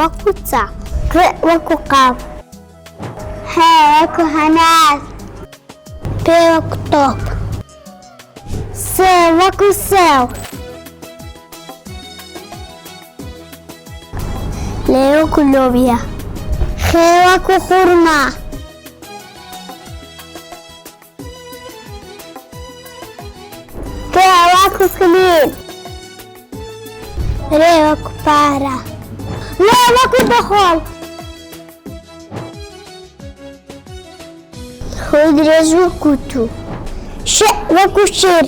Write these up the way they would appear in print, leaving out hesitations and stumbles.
وكتا ك وكقاب ها وكهناس ب وكتوب س وكساو ل وكلوبيا خ وكخرما ك وكسليم ر وكبارا لا وكدخول خدرز وكتو ش وكشير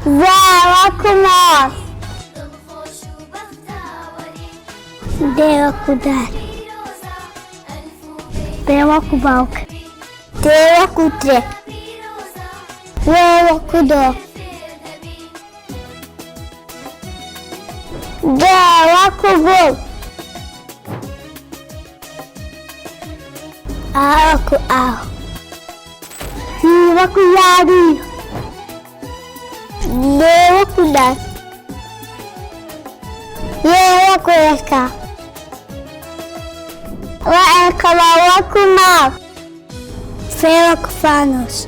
ذا وكماس د وكدار ب وكباوك ت وكترك و وكدو د وكبول وكو آو وكو ياري د وكدار ي وكوكا وأكبا وكماف ف وكفانوس